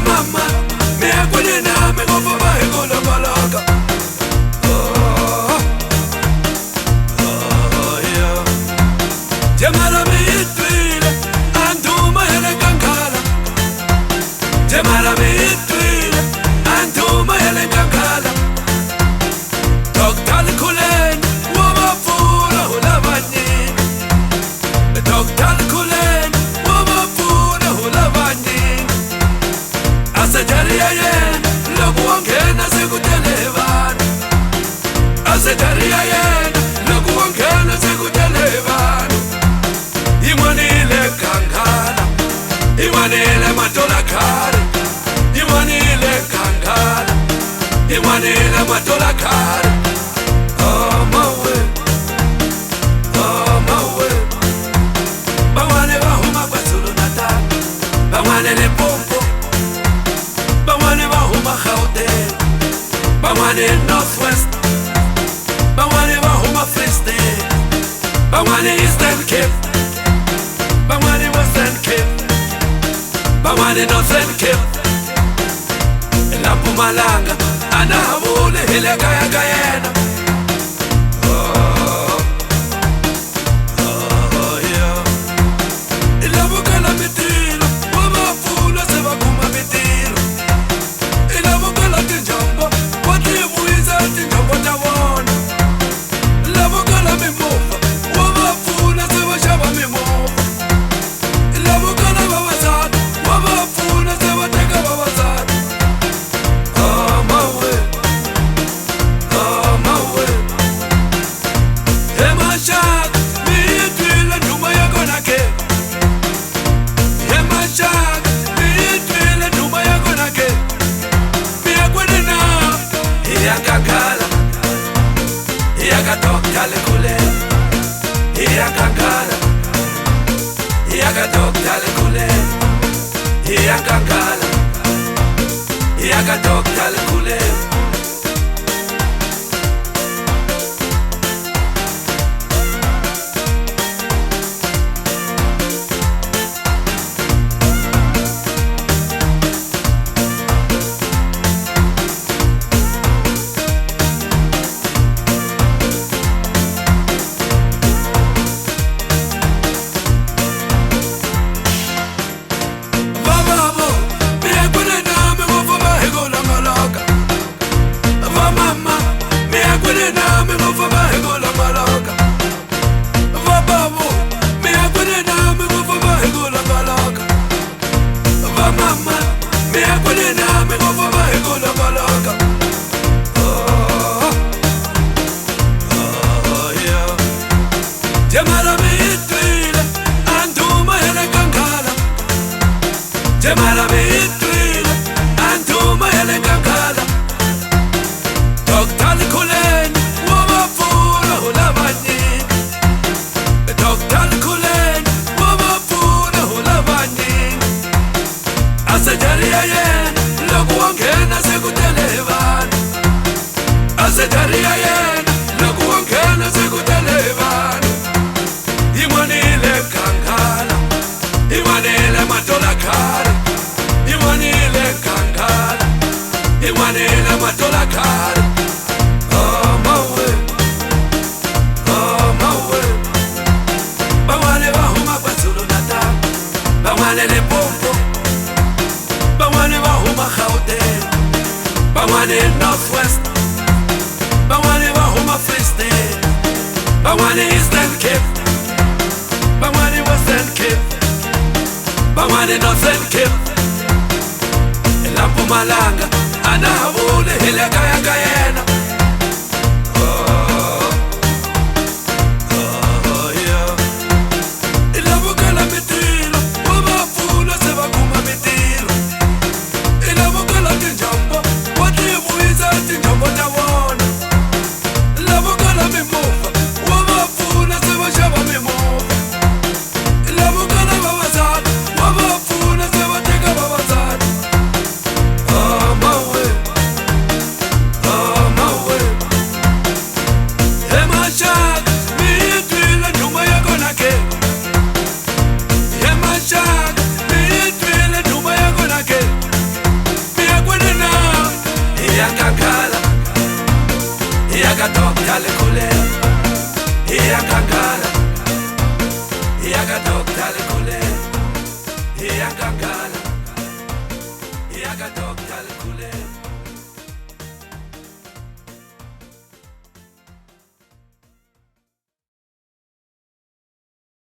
mama mekwene nami ngoba bahekolo balaka yeah Jamala mitwile anduma hele kankala Jamala mitwile anduma hele kankala Dr. Kulen wabafuna ulabani Dr. Kulen wabafuna ulabani Asajariya yen lokuwangena sekutelebana Asajariya yen lokuwangena sekutelebana Imanile kankala Imanile matolakala Imanile kankala Imanile matolakala Oh my way Bawane bahuma kwazulu natal Bawane Limpopo Bawane bahuma Gauteng Bawane Northwest Bawane bahuma Free State Bawane Eastern Cape Bawane Western Cape Bawane Northern Cape La Mpumalanga anahabule hele kaya kayena Ilabukala mitilo wabafuna sebakuma mitilo Ilabukala tinjambo watibuiza tinjambo tawona Ilabukala mimofa wabafuna sebashaba mimofa Ilabukala babazana wabafuna sebateka babazana Oh my way Yemashaka mitwile nduma yakonake Yemashaka mitwile nduma yakonake Miyakwene na iyakangala Iyakadokta lekule Iyakangala Iyakadokta lekule Iyakangala Iyakadokta lekule Jamala mitwile anduma hele kankala Jamala mitwile anduma hele kankala Dr. Kulen wabafuna ulabani Dr. Kulen wabafuna ulabani Asajariya yen lokuwangena sekutelebana Asajariya yen lokuwangena sekutelebana Imanile kankala Imanile matolakala Imanile kankala Imanile matolakala Oh my way Bawane bahuma kwazulu natal Bawane Limpopo Bawane bahuma Gauteng Bawane Northwest Bawane bahuma Free State Bawane Eastern Cape Bawane Western Cape Bawane Northern Cape La Mpumalanga anahabule hele kaya kayena yeah Ilabukala mitilo wabafuna sebakuma mitilo Ilabukala tinjambo watibuiza tinjambo tawona Ilabukala mimofa wabafuna sebashaba mimofa Ilabukala babazana wabafuna sebateka babazana Oh my way Dr. Lekule, he a gaga.